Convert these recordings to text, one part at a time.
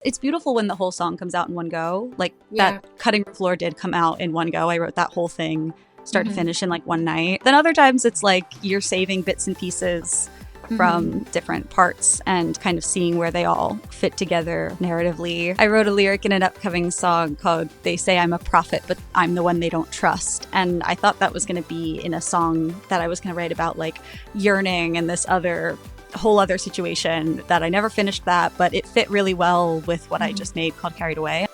It's beautiful when the whole song comes out in one go. Like Yeah. that Cutting Room Floor did come out in one go. I wrote that whole thing start to Mm-hmm. finish in like one night. Then other times it's like you're saving bits and pieces Mm-hmm. from different parts and kind of seeing where they all fit together narratively. I wrote a lyric in an upcoming song called They Say I'm a Prophet, but I'm the One They Don't Trust. And I thought that was going to be in a song that I was going to write about like yearning and this other whole other situation that I never finished that, but it fit really well with what I just made called Carried Away.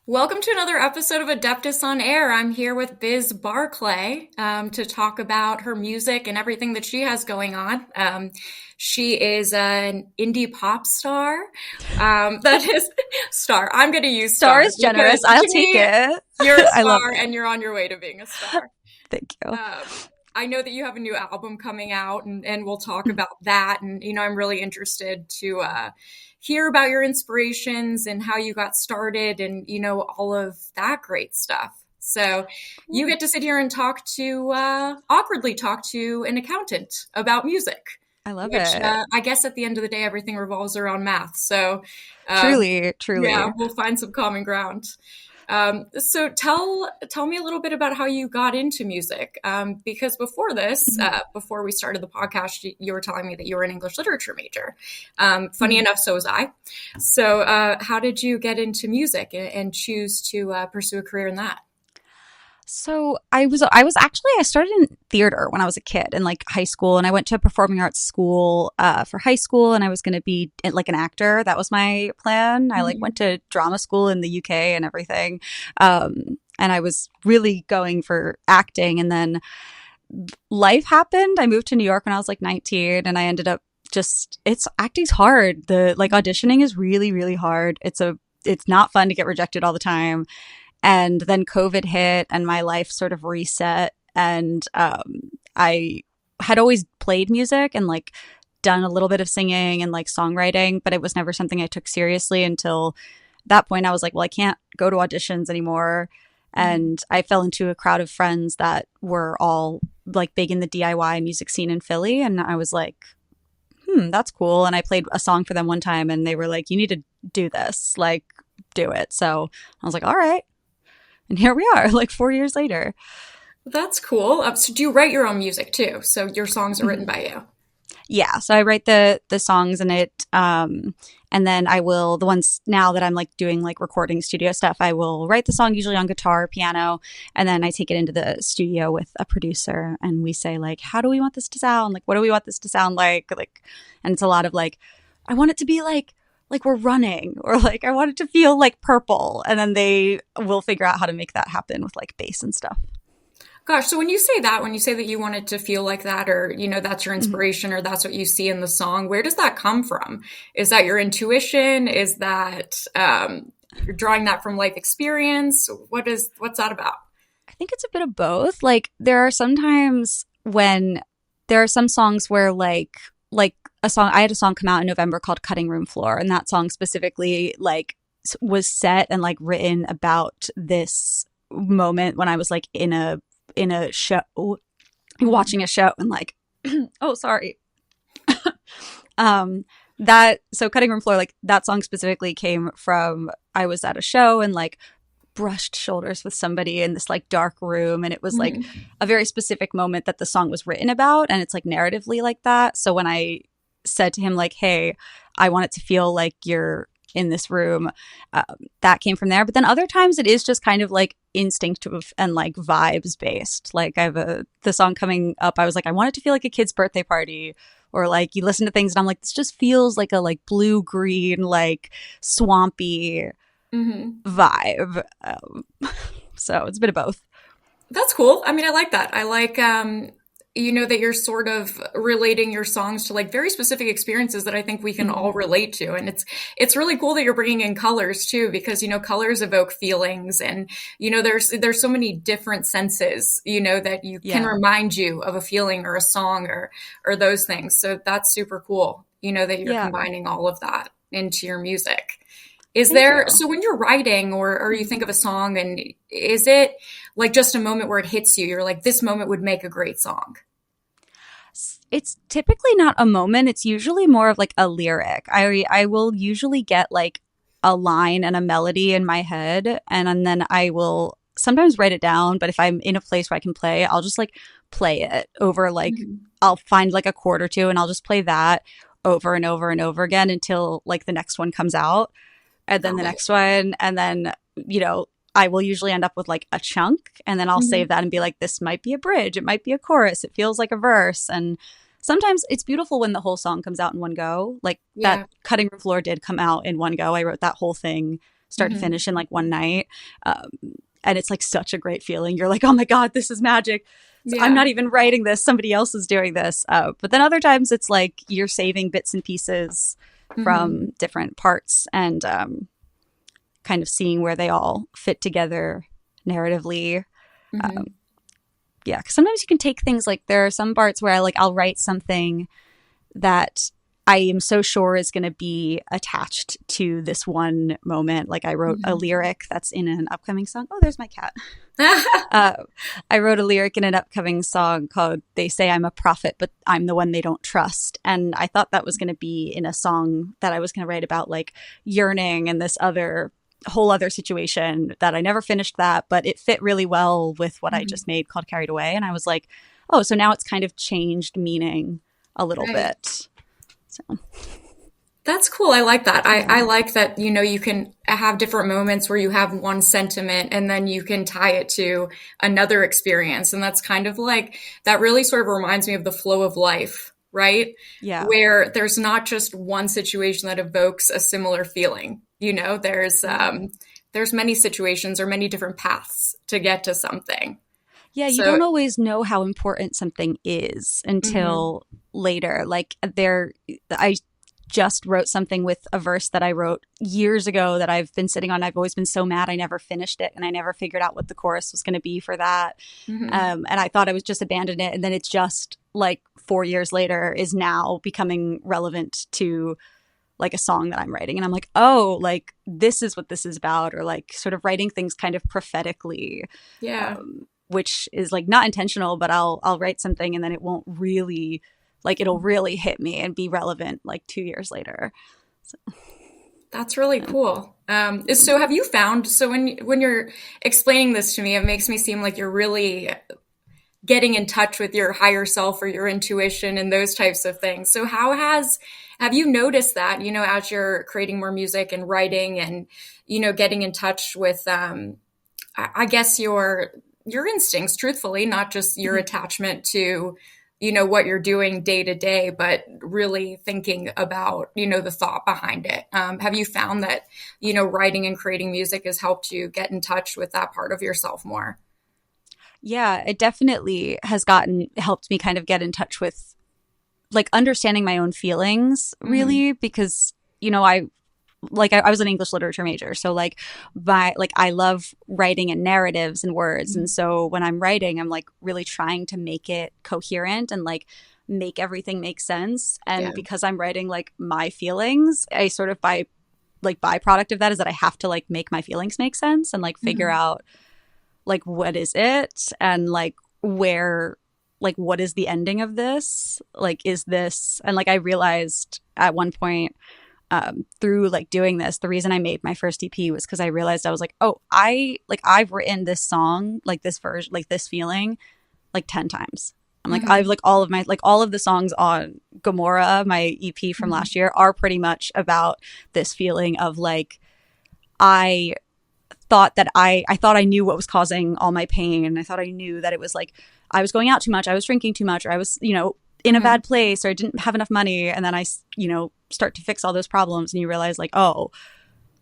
Welcome to another episode of Adeptus On-Air. I'm here with Biz Barclay to talk about her music and everything that she has going on. She is an indie pop star. That is star. I'm going to use Star is generous. I'll take it. You're a I love star it. and you're on your way to being a star. Thank you. I know that you have a new album coming out, and we'll talk about that. And, I'm really interested to hear about your inspirations and how you got started and, all of that great stuff. So you get to sit here and awkwardly talk to an accountant about music. I love which, it. I guess at the end of the day, everything revolves around math. So Truly. yeah, we'll find some common ground. So tell me a little bit about how you got into music. Because before this, before we started the podcast, you were telling me that you were an English literature major. Funny enough, so was I. So, how did you get into music and choose to pursue a career in that? So I started in theater when I was a kid in like high school, and I went to a performing arts school for high school, and I was going to be like an actor. That was my plan. I like went to drama school in the UK and everything. And I was really going for acting, and then life happened. I moved to New York when I was like 19, and I ended up acting's hard. The like auditioning is really, really hard. It's not fun to get rejected all the time. And then COVID hit and my life sort of reset. And I had always played music and like done a little bit of singing and like songwriting, but it was never something I took seriously until that point. I was like, well, I can't go to auditions anymore. And I fell into a crowd of friends that were all like big in the DIY music scene in Philly. And I was like, that's cool. And I played a song for them one time and they were like, you need to do this, like do it. So I was like, all right. And here we are, like 4 years later. That's cool. So do you write your own music too? So your songs are written by you? Yeah. So I write the songs in it. And then the ones now that I'm like doing like recording studio stuff, I will write the song usually on guitar, piano, and then I take it into the studio with a producer and we say like, how do we want this to sound? Like, what do we want this to sound like? Like, and it's a lot of like, I want it to be like we're running, or like I want it to feel like purple, and then they will figure out how to make that happen with like bass and stuff. Gosh, so when you say that you want it to feel like that, or, that's your inspiration or that's what you see in the song, where does that come from? Is that your intuition? Is that you're drawing that from life experience? What's that about? I think it's a bit of both. Like there are sometimes when there are some songs where like I had a song come out in November called Cutting Room Floor, and that song specifically like was set and like written about this moment when I was like in a show, watching a show, and like oh sorry so Cutting Room Floor, like that song specifically came from I was at a show and like brushed shoulders with somebody in this like dark room, and it was like a very specific moment that the song was written about, and it's like narratively like that. So when I said to him like, hey, I want it to feel like you're in this room, that came from there. But then other times it is just kind of like instinctive and like vibes based. Like I have the song coming up, I was like, I want it to feel like a kid's birthday party, or like you listen to things and I'm like, this just feels like a like blue green like swampy vibe. So it's a bit of both. That's cool. I mean, I like that. I like, that you're sort of relating your songs to like very specific experiences that I think we can all relate to. And it's really cool that you're bringing in colors too, because, colors evoke feelings, and, there's so many different senses, that you can remind you of a feeling or a song or those things. So that's super cool, that you're combining all of that into your music. So when you're writing or you think of a song, and is it like just a moment where it hits you? You're like, this moment would make a great song. It's typically not a moment. It's usually more of like a lyric. I will usually get like a line and a melody in my head, and then I will sometimes write it down. But if I'm in a place where I can play, I'll just like play it over like Mhm. I'll find like a chord or two, and I'll just play that over and over and over again until like the next one comes out, and then the Got it. next one, and then I will usually end up with like a chunk, and then I'll save Mhm. that and be like, this might be a bridge, it might be a chorus, it feels like a verse. And sometimes it's beautiful when the whole song comes out in one go. Like that Yeah. Cutting Room Floor did come out in one go. I wrote that whole thing start to Mhm. finish in like one night. Um, and it's like such a great feeling. You're like, oh my God, this is magic. So I'm Yeah. not even writing this. Somebody else is doing this. But then other times it's like you're saving bits and pieces Mhm. from different parts, and kind of seeing where they all fit together narratively. Um, Mhm. yeah, because sometimes you can take things like there are some parts where I'll write something that I am so sure is going to be attached to this one moment. Like I wrote a Mhm. lyric that's in an upcoming song. Oh, there's my cat. Uh, I wrote a lyric in an upcoming song called "They Say I'm a Prophet, but I'm the One They Don't Trust," and I thought that was going to be in a song that I was going to write about like yearning and this other whole other situation that I never finished that, but it fit really well with what I Mhm. just made called Carried Away. And I was like, oh, so now it's kind of changed meaning a little Right. bit. So, That's cool. I like that. I yeah. like that, you can have different moments where you have one sentiment and then you can tie it to another experience. And that's kind of like, that really sort of reminds me of the flow of life, right? Yeah. Where there's not just one situation that evokes a similar feeling. Yeah. There's many situations or many different paths to get to something. Yeah, you So, don't always know how important something is mhm, until later. I just wrote something with a verse that I wrote years ago that I've been sitting on. I've always been so mad I never finished it, and I never figured out what the chorus was going to be for that. mhm, And I thought I was just abandoned it, and then it's just like 4 years later is now becoming relevant to like a song that I'm writing, and I'm like, oh, like this is what this is about, or like sort of writing things kind of prophetically, yeah. which is like not intentional, but I'll write something and then it won't really like it'll really hit me and be relevant like 2 years later. So, That's really cool. So have you found, so when you're explaining this to me, it makes me seem like you're really getting in touch with your higher self or your intuition and those types of things. So have you noticed that, as you're creating more music and writing and, getting in touch with, I guess your instincts, truthfully, not just your mhm. attachment to, what you're doing day to day, but really thinking about, the thought behind it. Have you found that, writing and creating music has helped you get in touch with that part of yourself more? Yeah, it definitely has gotten helped me kind of get in touch with like understanding my own feelings Hmm. really, because I was an English literature major. So I love writing and narratives and words. And so when I'm writing, I'm like really trying to make it coherent and like make everything make sense. Yeah. And because I'm writing like my feelings, I sort of byproduct of that is that I have to like make my feelings make sense and like figure Hmm. out like what is it, and like where, like what is the ending of this, like is this, and like I realized at one point, through like doing this, the reason I made my first EP was because I realized I was like, oh, I've written this song, like this version, like this feeling, like 10 times. I'm like, I've Hmm. like all of the songs on Gomorrah, my EP from last Hmm. year, are pretty much about this feeling of like I I thought I knew what was causing all my pain. I thought I knew that it was like I was going out too much, I was drinking too much, or I was, in a Hmm. bad place, or I didn't have enough money. And then start to fix all those problems, and you realize like, oh,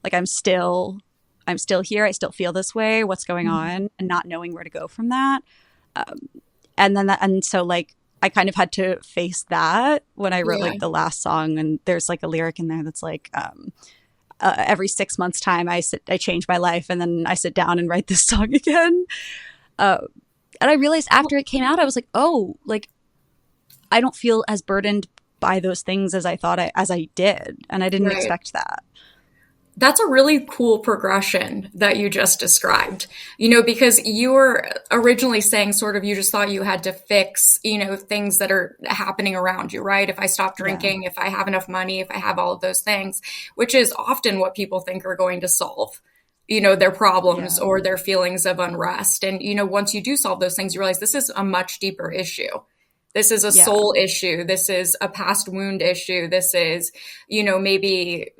like I'm still here. I still feel this way. What's going Hmm. on? And not knowing where to go from that. Um, and so like I kind of had to face that when I wrote Yeah. like the last song. And there's like a lyric in there that's like, every 6 months time I change my life, and then I sit down and write this song again. Uh, and I realized after it came out, I was like, oh, like I don't feel as burdened by those things as I thought as I did, and I didn't Right. expect that. That's a really cool progression that you just described, because you were originally saying sort of you just thought you had to fix, things that are happening around you, right? If I stop Yeah. drinking, if I have enough money, if I have all of those things, which is often what people think are going to solve, their problems Yeah. or their feelings of unrest. And, once you do solve those things, you realize this is a much deeper issue. This is a Yeah. soul issue. This is a past wound issue. This is, maybe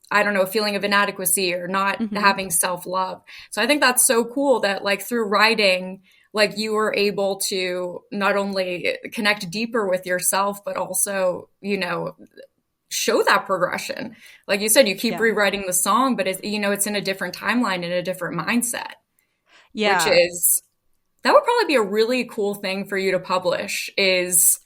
I don't know, a feeling of inadequacy or not Hmm. having self love. So I think that's so cool that like through writing, like you were able to not only connect deeper with yourself, but also, show that progression. Like you said, you keep Yeah. rewriting the song, but it's in a different timeline and a different mindset, which Yeah. is, that would probably be a really cool thing for you to publish is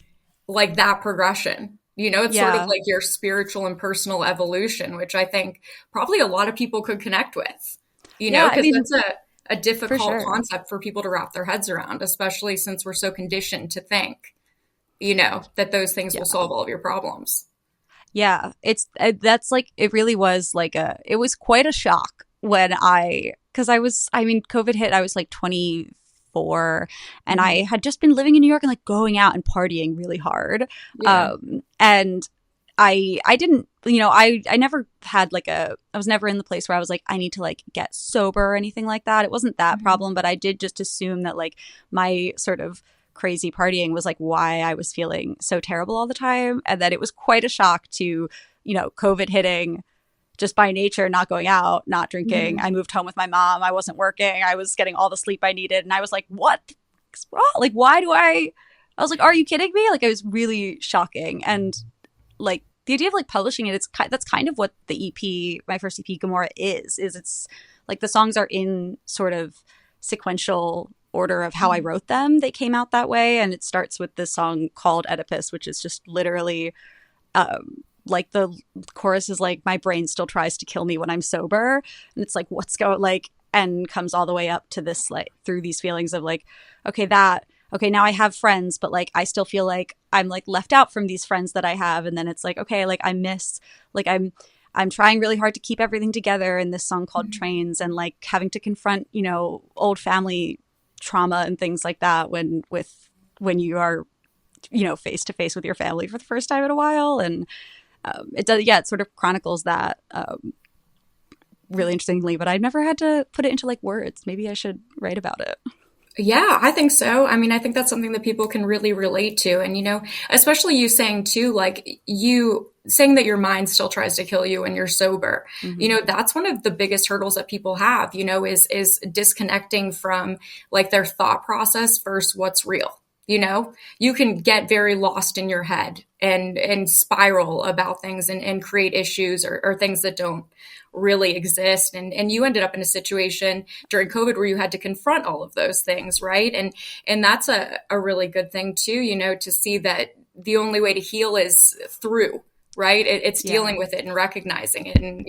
like that progression. It's sort of Yeah. like your spiritual and personal evolution, which I think probably a lot of people could connect with, Yeah. I because mean, that's a for difficult sure. concept for people to wrap their heads around, especially since we're so conditioned to think, that those things will Yeah. solve all of your problems. Yeah. That's like, it really was like it was quite a shock when because I mean, COVID hit, I was like 24 and I Hmm. had just been living in New York and like going out and partying really hard. Yeah. And I didn't, I never had like I was never in the place where I was like, I need to like get sober or anything like that. It wasn't that Hmm. problem, but I did just assume that like my sort of crazy partying was like why I was feeling so terrible all the time. And that it was quite a shock to, COVID hitting just by nature, not going out, not drinking. Hmm. I moved home with my mom. I wasn't working. I was getting all the sleep I needed. And I was like, what? Like, why do I was like, are you kidding me? Like, it was really shocking. And like, the idea of like publishing it, that's kind of what the EP, my first EP, Gomorrah is it's like the songs are in sort of sequential order of how I wrote them. They came out that way, and it starts with this song called Oedipus, which is just literally like the chorus is like my brain still tries to kill me when I'm sober, and it's like what's going like and comes all the way up to this like through these feelings of like okay, now I have friends, but like I still feel like I'm like left out from these friends that I have, and then it's like okay, like I miss like I'm trying really hard to keep everything together in this song called Trains, and like having to confront old family trauma and things like that when you are face to face with your family for the first time in a while. And it does, yeah, it sort of chronicles that really interestingly, but I've never had to put it into like words. Maybe I should write about it. Yeah, I think so. I mean, I think that's something that people can really relate to. And, especially you saying too, like you saying that your mind still tries to kill you when you're sober. Mm-hmm. That's one of the biggest hurdles that people have, is disconnecting from like their thought process versus what's real. You can get very lost in your head and spiral about things and create issues or things that don't really exist. And you ended up in a situation during COVID where you had to confront all of those things, right? And that's a really good thing too, to see that the only way to heal is through, right? It's Yeah. dealing with it and recognizing it. And,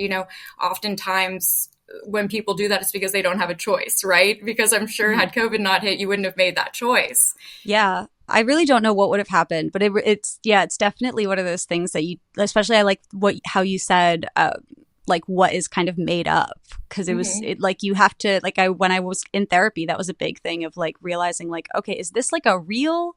oftentimes when people do that, it's because they don't have a choice, right? Because I'm sure Mm-hmm. had COVID not hit, you wouldn't have made that choice. Yeah. I really don't know what would have happened, but it's yeah, it's definitely one of those things that you, especially I like how you said, like what is kind of made up because Hmm. it like you have to like when I was in therapy that was a big thing of like realizing like okay, is this a real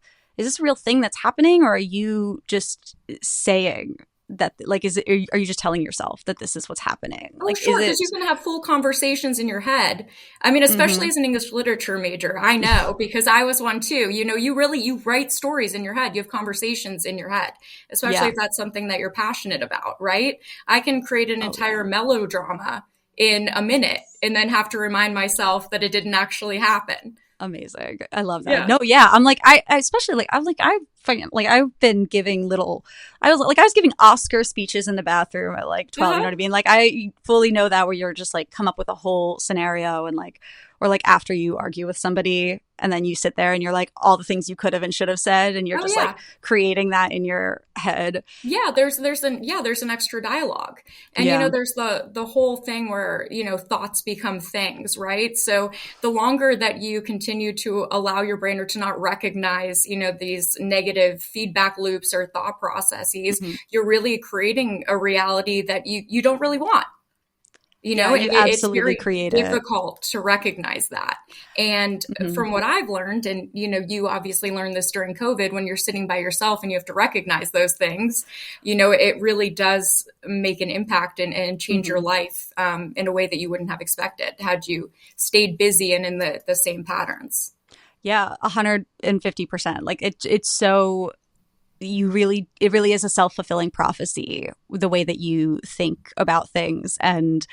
thing that's happening, or are you just saying that like is it are you just telling yourself that this is what's happening, Oh, like is sure, because you it. can have full conversations in your head. I mean, especially Mm-hmm. as an English literature major, I know because I was one too. You write stories in your head. You have conversations in your head, especially Yeah. if that's something that you're passionate about, right? I can create an Oh yeah. entire melodrama in a minute and then have to remind myself that it didn't actually happen. Amazing. I love that. Yeah. No, yeah. I'm like, I especially like, I'm like, I find like, I've been giving I was giving Oscar speeches in the bathroom at like 12, you know Uh-huh. what I mean? Like, I fully know that where you're just like, come up with a whole scenario and like, or like after you argue with somebody and then you sit there and you're like, all the things you could have and should have said. And you're Oh just like yeah. creating that in your head. Yeah, there's an extra dialogue. And Yeah. there's the whole thing where, thoughts become things, right? So the longer that you continue to allow your brain or to not recognize, these negative feedback loops or thought processes, Hmm. you're really creating a reality that you don't really want. You Yeah, know, you and it's absolutely very create it. difficult to recognize that. And Hmm. from what I've learned, and you obviously learned this during COVID, when you're sitting by yourself and you have to recognize those things, it really does make an impact and change your Hmm. life in a way that you wouldn't have expected had you stayed busy and in the same patterns. Yeah, 150%. Like it's so it really is a self-fulfilling prophecy the way that you think about things, and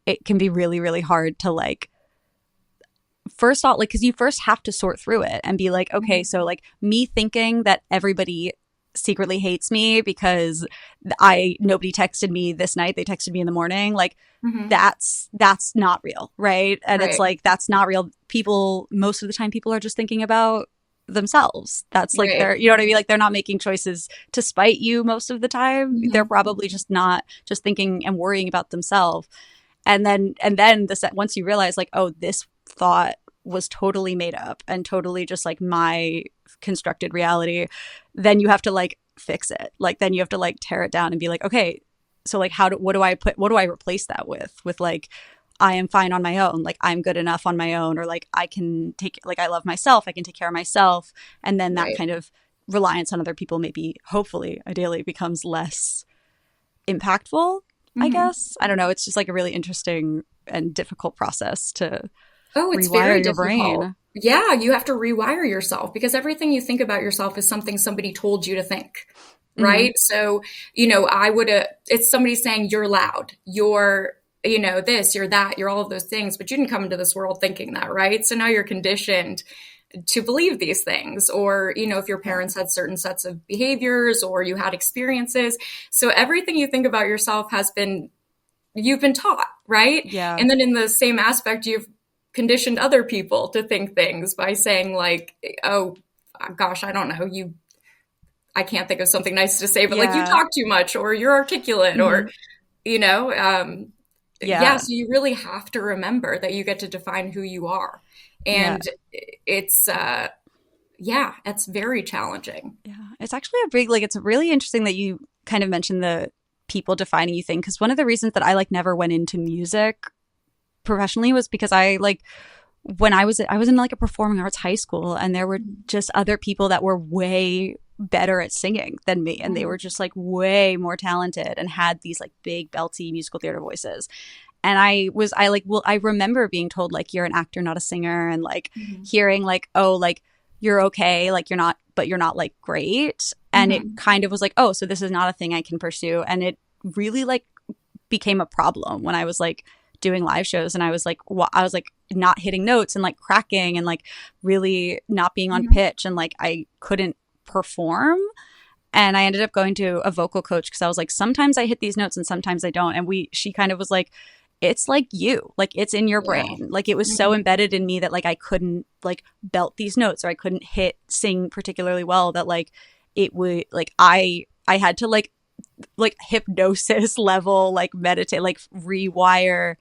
it can be really really hard to like first off, like, because you first have to sort through it and be like, okay, so like me thinking that everybody secretly hates me because I nobody texted me this night, they texted me in the morning, like Hmm. that's not real, right? And it's Right, like that's not real. People, most of the time people are just thinking about themselves. That's like right. they're, you know what I mean, like they're not making choices to spite you most of the time. They're Hmm. probably just not just thinking and worrying about themselves. And then once you realize like, oh, this thought was totally made up and totally just like my constructed reality, then you have to like fix it. Like then you have to like tear it down and be like, okay, so like what do I replace that with like I am fine on my own, like I'm good enough on my own, or like I can take, like I love myself, I can take care of myself. And then that Right. kind of reliance on other people maybe, hopefully, ideally becomes less impactful, I Hmm. guess. I don't know. It's just like a really interesting and difficult process to Oh, it's very rewire your difficult. brain. Yeah, you have to rewire yourself because everything you think about yourself is something somebody told you to think, Hmm. right? So, I would have, it's somebody saying you're loud, you're, this, you're that, you're all of those things, but you didn't come into this world thinking that, right? So now you're conditioned to believe these things, or, if your Yeah. parents had certain sets of behaviors or you had experiences. So everything you think about yourself you've been taught, right? Yeah. And then in the same aspect, you've conditioned other people to think things by saying like, oh gosh, I don't know, I can't think of something nice to say, but like you Yeah. talk too much or you're articulate or, Hmm. you know, um, yeah, Yeah. so you really have to remember that you get to define who you are. Yeah. And it's, yeah, it's very challenging. Yeah. It's actually a big, like, it's really interesting that you kind of mentioned the people defining you thing. Cause one of the reasons that I like never went into music professionally was because I like, when I was in like a performing arts high school, and there were just other people that were way better at singing than me, and they Mhm. were just like way more talented and had these like big belty musical theater voices. And I like, well, I remember being told like you're an actor, not a singer, and like Mhm. hearing like, oh, like you're okay, like you're not, but you're not like great. And it Mhm. kind of was like, oh, so this is not a thing I can pursue. And it really like became a problem when I was like doing live shows, and I was like, I was like not hitting notes and like cracking and like really not being on Mhm. pitch, and like I couldn't perform. And I ended up going to a vocal coach because I was like, sometimes I hit these notes and sometimes I don't. And she kind of was like, it's like you, like it's in your Yeah. brain. Like it was so Mhm. embedded in me that like I couldn't like belt these notes, or I couldn't sing particularly well, that like it would like I had to like hypnosis level, like meditate, like rewire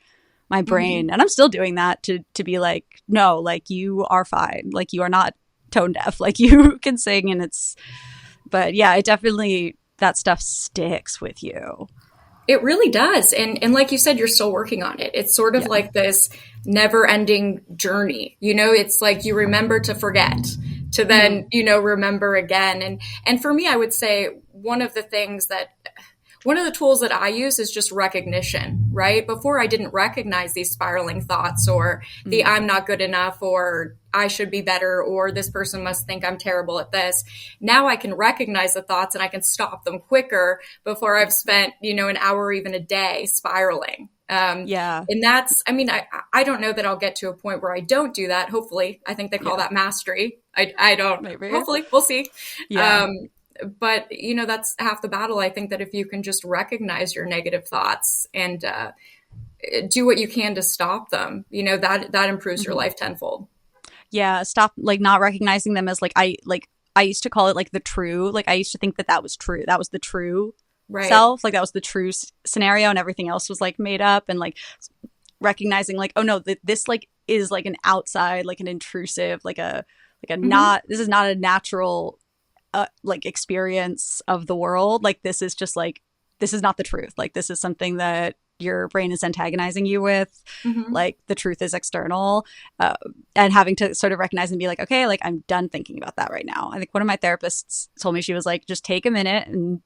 my Mhm. brain. And I'm still doing that to be like, no, like you are fine, like you are not tone deaf, like you can sing. And it's, but yeah, it definitely, that stuff sticks with you. It really does. And like you said, you're still working on it. It's sort of Yeah. like this never ending journey. It's like you remember to forget, to Hmm. then, remember again. And for me, I would say one of the tools that I use is just recognition, right? Before I didn't recognize these spiraling thoughts or the Hmm. I'm not good enough or I should be better or this person must think I'm terrible at this. Now I can recognize the thoughts and I can stop them quicker before I've spent, an hour or even a day spiraling. Yeah. And that's, I mean, I don't know that I'll get to a point where I don't do that. Hopefully, I think they call Yeah. that mastery. I don't, Maybe. hopefully, we'll see. Yeah. Um, but that's half the battle. I think that if you can just recognize your negative thoughts and do what you can to stop them, that improves your Hmm. life tenfold. Yeah. Stop like not recognizing them as I used to call it like the true, like I used to think that that was true. That was the true Right. self. Like that was the true scenario, and everything else was like made up. And like recognizing like, oh no, this like is like an outside, like an intrusive, like a Hmm. not, this is not a natural like experience of the world. Like this is just like, this is not the truth. Like this is something that your brain is antagonizing you with, Mm-hmm. like the truth is external, and having to sort of recognize and be like, okay, like I'm done thinking about that right now. I think one of my therapists told me, she was like, just take a minute and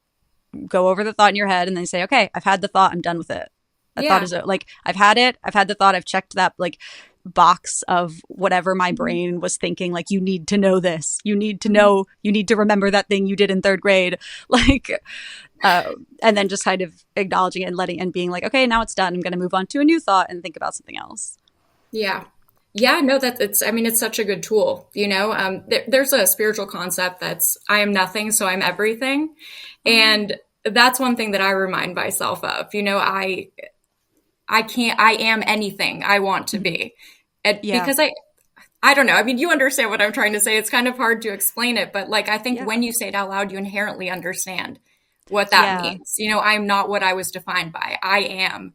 go over the thought in your head and then say, okay, I've had the thought, I'm done with it. That thought Yeah. is like, I've had it, I've had the thought, I've checked that like box of whatever my Mm-hmm. brain was thinking, like, you need to know this, you need to Mm-hmm. know, you need to remember that thing you did in third grade. Like, and then just kind of acknowledging it and letting and being like, okay, now it's done, I'm going to move on to a new thought and think about something else. Yeah. Yeah, no, that it's, I mean, it's such a good tool, you know. There's a spiritual concept that's I am nothing, so I'm everything. Oh, And that's one thing that I remind myself of. You know, I can't, I am anything I want to mhm. be. And Yeah, because I don't know. I mean, you understand what I'm trying to say. It's kind of hard to explain it, but like, I think yeah, when you say it out loud, you inherently understand what that yeah, means. You know, I'm not what I was defined by. I am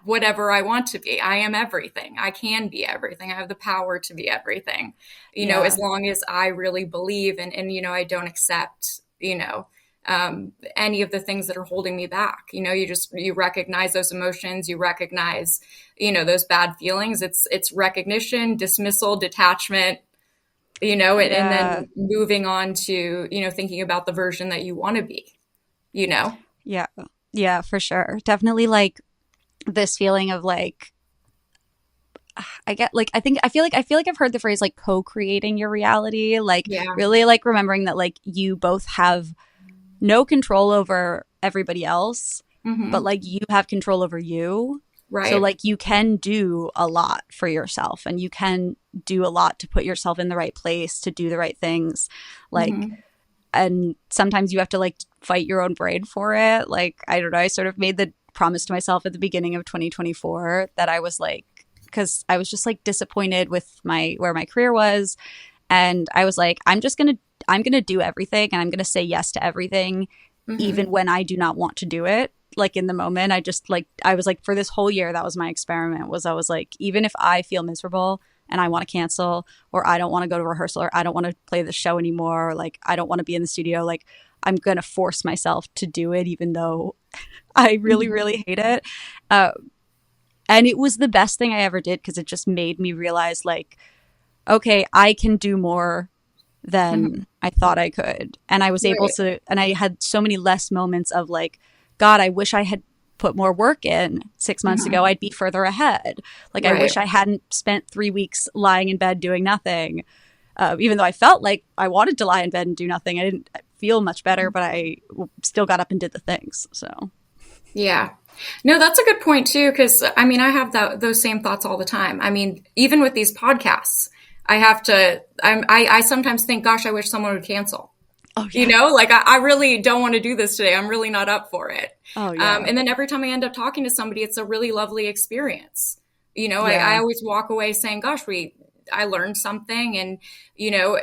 whatever I want to be. I am everything. I can be everything. I have the power to be everything. You know, yeah, as long as I really believe and you know, I don't accept, you know, any of the things that are holding me back. You know, you recognize those emotions, you recognize, you know, those bad feelings. It's recognition, dismissal, detachment, you know, and yeah, then moving on to, you know, thinking about the version that you want to be, you know? yeah, yeah, for sure. Definitely like this feeling of like, I get like, I feel like I've heard the phrase like co-creating your reality, like Yeah. really like remembering that like you both have no control over everybody else, but Hmm. like you have control over you. So Right. like you can do a lot for yourself and you can do a lot to put yourself in the right place to do the right things. Like, Hmm. and sometimes you have to like fight your own brain for it. Like, I don't know, I sort of made the promise to myself at the beginning of 2024 that I was like, because I was just like disappointed with my where my career was, and I was like, I'm gonna do everything and I'm gonna say yes to everything, even Hmm. when I do not want to do it. Like in the moment, I just like I was like for this whole year, that was my experiment. Was I was like, even if I feel miserable and I want to cancel, or I don't want to go to rehearsal, or I don't want to play the show anymore, or like I don't want to be in the studio, like I'm gonna force myself to do it, even though I really Hmm. really hate it. Uh, and it was the best thing I ever did because it just made me realize like, okay, I can do more Hmm. than I thought I could. And I was able Right. to, and I had so many less moments of like, God, I wish I had put more work in 6 months ago. Hmm. I'd be further ahead. Like, I Right. wish I hadn't spent 3 weeks lying in bed doing nothing. Even though I felt like I wanted to lie in bed and do nothing, I didn't feel much better, but I still got up and did the things. So, Yeah. No, that's a good point too, because I mean, I have those same thoughts all the time. I mean, even with these podcasts, I have to, I sometimes think, gosh, I wish someone would cancel. oh, You yeah. know, like I really don't want to do this today. I'm really not up for it. Oh, yeah. And then every time I end up talking to somebody, it's a really lovely experience. You know, I Yeah. always walk away saying, gosh, I learned something. And, you know,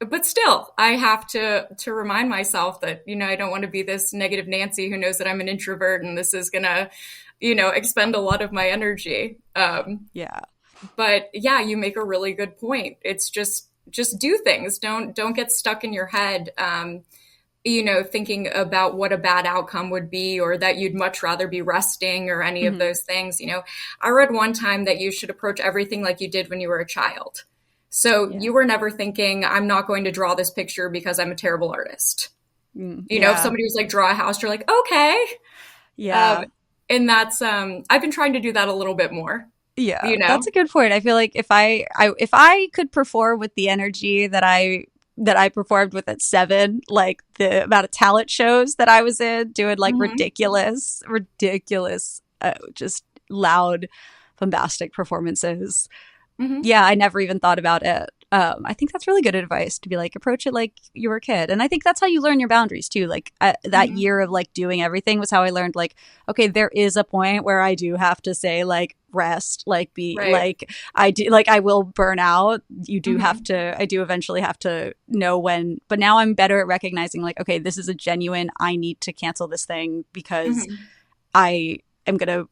but still, I have to remind myself that, you know, I don't want to be this negative Nancy who knows that I'm an introvert and this is going to, you know, expend a lot of my energy. Yeah. But yeah, you make a really good point. It's just do things. Don't get stuck in your head. You know, thinking about what a bad outcome would be or that you'd much rather be resting or any of Hmm. those things. You know, I read one time that you should approach everything like you did when you were a child. So Yeah. you were never thinking, I'm not going to draw this picture because I'm a terrible artist. You know, if Yeah. somebody was like, draw a house, you're like, okay. Um, Yeah. and that's, I've been trying to do that a little bit more, Yeah, you that's know? a good point. I feel like if I could perform with the energy that I performed with at 7, like the amount of talent shows that I was in, doing like Hmm. ridiculous, just loud, bombastic performances. Hmm. Yeah, I never even thought about it. I think that's really good advice to be like, approach it like you were a kid. And I think that's how you learn your boundaries too. Like that Hmm. year of like doing everything was how I learned like, okay, there is a point where I do have to say like rest, like be Right. like, I do, like I will burn out. You do have Hmm. to, I do eventually have to know when, but now I'm better at recognizing like, okay, this is a genuine, I need to cancel this thing because Hmm. I am going to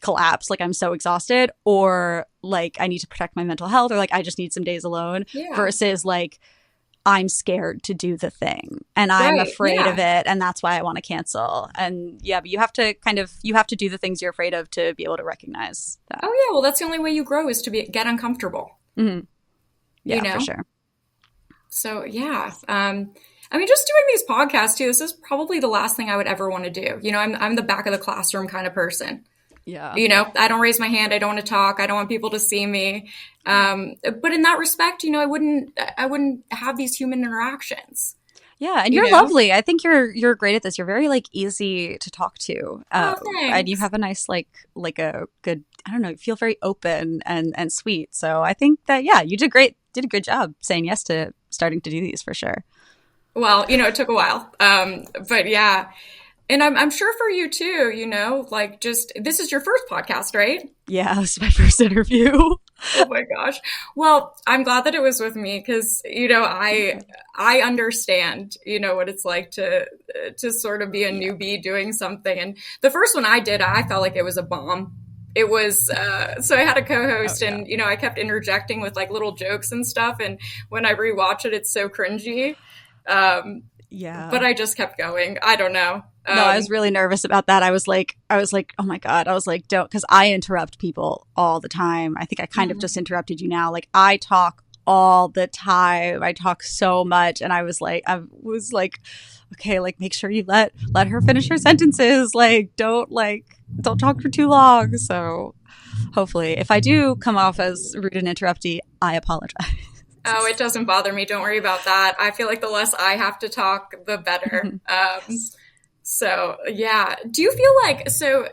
collapse, like I'm so exhausted, or like I need to protect my mental health, or like I just need some days alone, Yeah. versus like I'm scared to do the thing and I'm Right. afraid of Yeah. it. And that's why I want to cancel. And yeah, but you have to you have to do the things you're afraid of to be able to recognize that. Oh yeah. Well, that's the only way you grow is to get uncomfortable, Hmm. you Yeah, for know? sure. So yeah. I mean, just doing these podcasts too, this is probably the last thing I would ever want to do. I'm the back of the classroom kind of person. Yeah. I don't raise my hand. I don't want to talk. I don't want people to see me. But in that respect, I wouldn't have these human interactions, Yeah, and you you're know? lovely. I think you're great at this. You're very like easy to talk to, Oh, and you thanks. have a nice like a good. I don't know. You feel very open and sweet. So I think that yeah, you did great. Did a good job saying yes to starting to do these for sure. Well, it took a while. But yeah. And I'm sure for you too, like just this is your first podcast, right? Yeah, this is my first interview. Oh my gosh. Well, I'm glad that it was with me because, I understand, what it's like to sort of be a Yeah. newbie doing something. And the first one I did, I felt like it was a bomb. It was so I had a Oh co-host yeah. and I kept interjecting with like little jokes and stuff and when I rewatch it it's so cringy. Um, but Yeah. I just kept going. I don't know. No, I was really nervous about that. I was like, oh my God. I was like, don't, because I interrupt people all the time. I think I kind of just Mhm. interrupted you now. Like, I talk all the time. I talk so much. And I was like, okay, like, make sure you let her finish her sentences. Don't talk for too long. So hopefully, if I do come off as rude and interrupty, I Oh, apologize. it doesn't bother me. Don't worry about that. I feel like the less I have to talk, the better. So yeah. Do you feel like so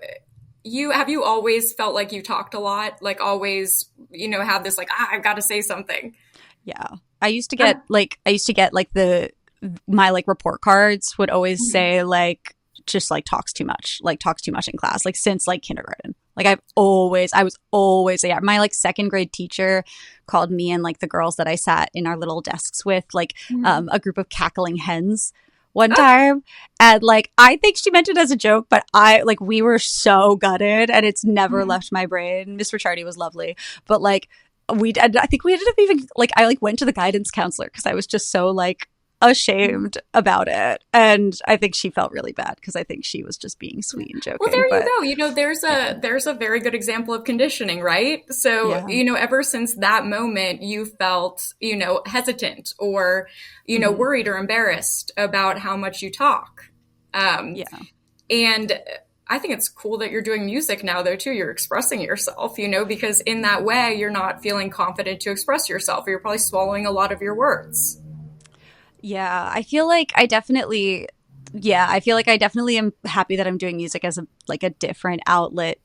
you always felt like you talked a lot? Like always, had this like, I've got to say something. Yeah. I used to get like my like report cards would always Mhm. say like just like talks too much in class, like since like kindergarten. Like I was always, yeah. My like second grade teacher called me and like the girls that I sat in our little desks with, like Mhm. a group of cackling hens one time. And like, I think she meant it as a joke, but we were so gutted and it's never Mhm. left my brain. Miss Ricciardi was lovely, but like, I think we ended up even like I like went to the guidance counselor because I was just so like ashamed about it, and I think she felt really bad because I think she was just being sweet and Well, joking. there you But go. There's yeah, a very good example of conditioning, right? So, yeah, ever since that moment, you felt, hesitant or, hmm, worried or embarrassed about how much you talk. Um, yeah, and I think it's cool that you're doing music now, though, too. You're expressing yourself, because in that way, you're not feeling confident to express yourself. Or you're probably swallowing a lot of your words. yeah. I feel like I definitely. Yeah, I feel like I definitely am happy that I'm doing music as a different outlet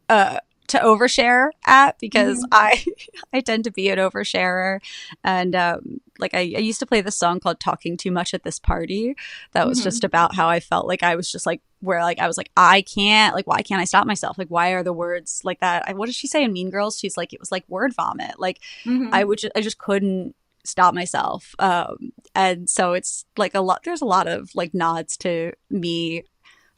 uh to overshare at because Hmm. I tend to be an oversharer, and I used to play this song called "Talking Too Much at This Party" that was just Hmm. about how I felt like I was just like where like I was like I can't like why can't I stop myself, like why are the words like that. What does she say in Mean Girls? She's like it was like word vomit, like Hmm. I just couldn't stop myself, and so it's like there's a lot of like nods to me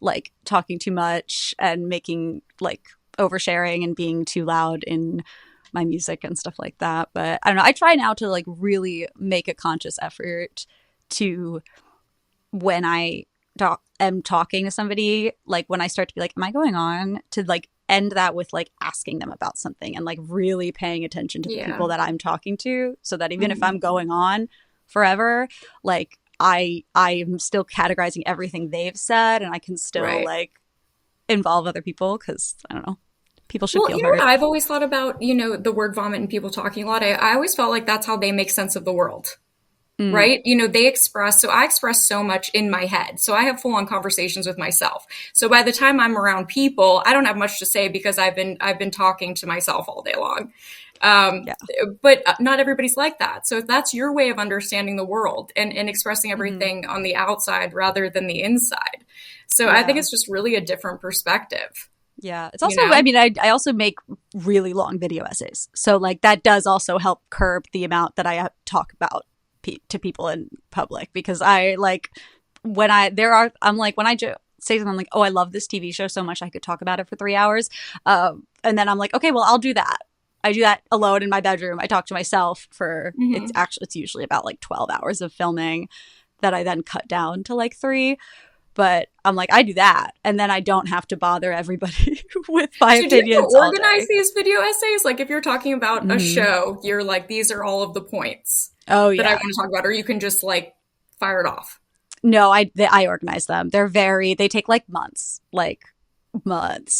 like talking too much and making like oversharing and being too loud in my music and stuff like that. But I don't know. I try now to like really make a conscious effort to when am talking to somebody, like when I start to be like, am I going on to like end that with like asking them about something and like really paying attention to the Yeah. people that I'm talking to so that even if Hmm. I'm going on forever, like I am still categorizing everything they've said and I can still Right. like involve other people because I don't know, people should Well, feel what heard. I've always thought about, the word vomit and people talking a lot. I always felt like that's how they make sense of the world, Mm, right? So I express so much in my head. So I have full on conversations with myself. So by the time I'm around people, I don't have much to say because I've been talking to myself all day long. Um, yeah. but not everybody's like that. So if that's your way of understanding the world and expressing Hmm. everything on the outside rather than the inside. So I think Yeah. it's just really a different perspective, Yeah. It's you also, know? I mean, I also make really long video essays. So, like, that does also help curb the amount that I talk about to people in public because I like, I'm like, when say something, I'm like, oh, I love this TV show so much I could talk about it for 3 hours. And then I'm like, okay, well, I'll do that. I do that alone in my bedroom. I talk to myself for, Mm-hmm. it's usually about like 12 hours of filming that I then cut down to like 3. But I'm like, I do that. And then I don't have to bother everybody with my So do you opinions all organize day. these video essays? Like if you're talking about a Mhm. show, you're like, these are all of the points Oh, that I yeah. want to talk about, or you can just like fire it off. No, I organize them. They take like months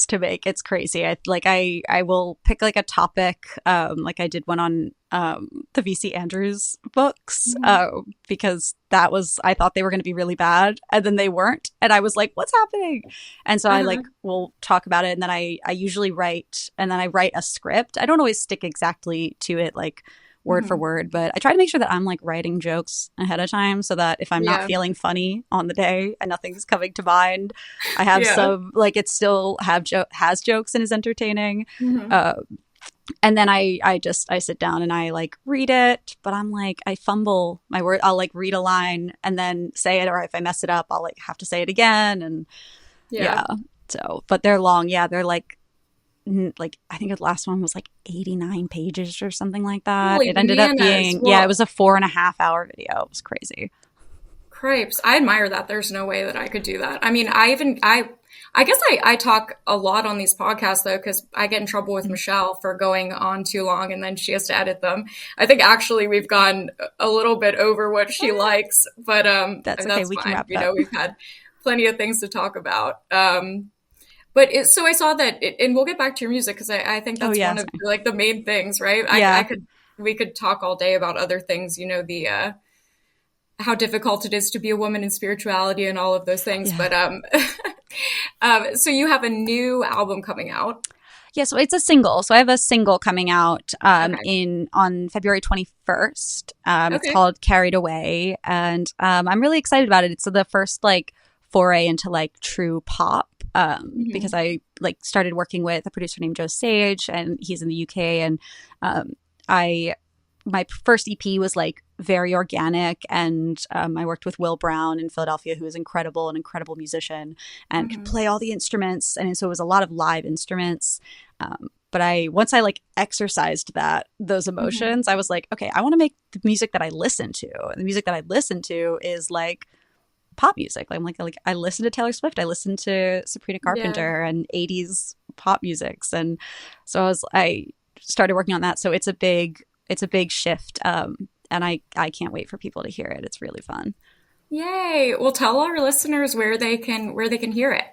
to make. It's crazy. I will pick like a topic. Like I did one on the VC Andrews books. Mm-hmm. Because I thought they were going to be really bad, and then they weren't, and I was like, what's happening? And so I Uh-huh. like will talk about it, and then I usually write, and then I write a script. I don't always stick exactly to it, like word for Mm-hmm. word, but I try to make sure that I'm like writing jokes ahead of time so that if I'm not Yeah. feeling funny on the day and nothing's coming to mind, I have Yeah. some, like, it still has jokes and is entertaining. Mm-hmm. Uh, and then I sit down and I like read it, but I'm like, I fumble my word. I'll like read a line and then say it, or if I mess it up, I'll like have to say it again. And Yeah. yeah, so, but they're long. Yeah, they're like I think the last one was like 89 pages or something like that. Holy It ended up bananas. being, yeah, it Well, was a 4.5 hour video. It was crazy. crepes. I admire that. There's no way that I could do that. I mean, I guess I talk a lot on these podcasts though, because I get in trouble with Michelle for going on too long and then she has to edit them. I think actually we've gone a little bit over what she likes, but That's and okay. that's We can fine. wrap it You up. know, we've had plenty of things to talk about. So I saw that, and we'll get back to your music because I think Oh that's yeah, one of sorry. like the main things, right? Yeah, We could talk all day about other things, you know, the how difficult it is to be a woman in spirituality and all of those things. yeah. But so you have a new album coming out. Yeah, so it's a single. So I have a single coming out Okay. in on February 21st. It's Okay. called Carried Away, and I'm really excited about it. It's the first like foray into like true pop, because Hmm. I like started working with a producer named Joe Sage, and he's in the UK, and I my first EP was like very organic, and I worked with Will Brown in Philadelphia, who is incredible, an incredible musician, and could Hmm. play all the instruments, and so it was a lot of live instruments. But once I like exercised those Hmm. emotions, I was like, okay, I want to make the music that I listen to. And the music that I listen to is like pop music. Like I listen to Taylor Swift, I listen to Sabrina Yeah. Carpenter and 80s pop musics, and so I started working on that. So it's a big shift, and I can't wait for people to hear it. It's really fun. Yay. Well, tell our listeners where they can hear it.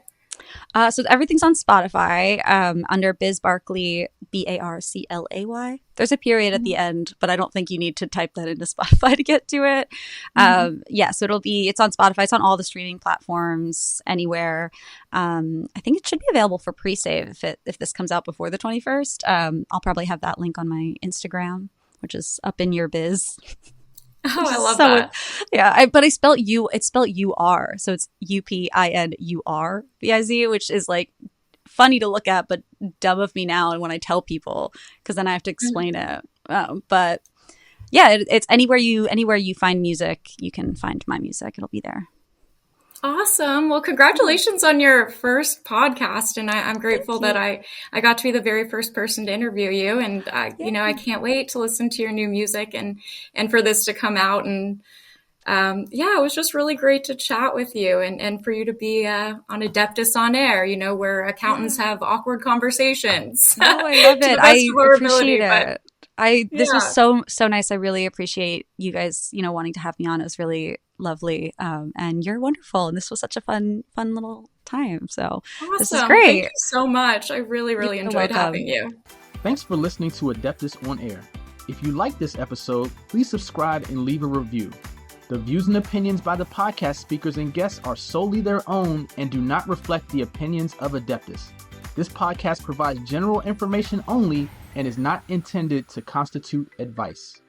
So everything's on Spotify, under Biz Barclay, Barclay. There's a period at the Mhm. end, but I don't think you need to type that into Spotify to get to it. Mhm. Yeah, so it's on Spotify. It's on all the streaming platforms, anywhere. I think it should be available for pre-save if this comes out before the 21st. I'll probably have that link on my Instagram, which is up in your biz. Oh, Which I is love so, that. yeah. But it's spelled UR, so it's UPINURBIZ, which is like funny to look at, but dumb of me now. And when I tell people, because then I have to explain it. But yeah, it's anywhere you find music, you can find my music. It'll be there. Awesome. Well, congratulations on your first podcast. And I'm Thank grateful that you. I got to be the very first person to interview you. And I Yay. can't wait to listen to your new music and for this to come out. And yeah, it was just really great to chat with you and for you to be on Adeptus On-Air, you know, where accountants Yeah. have awkward conversations No, I love to it. the best I of our appreciate ability. But it. This was yeah, so nice. I really appreciate you guys, wanting to have me on. It was really lovely. And you're wonderful. And this was such a fun little time. So this is awesome. Thank great. you so much. I really, You're really enjoyed having welcome. you. Thanks for listening to Adeptus On-Air. If you like this episode, please subscribe and leave a review. The views and opinions by the podcast speakers and guests are solely their own and do not reflect the opinions of Adeptus. This podcast provides general information only and is not intended to constitute advice.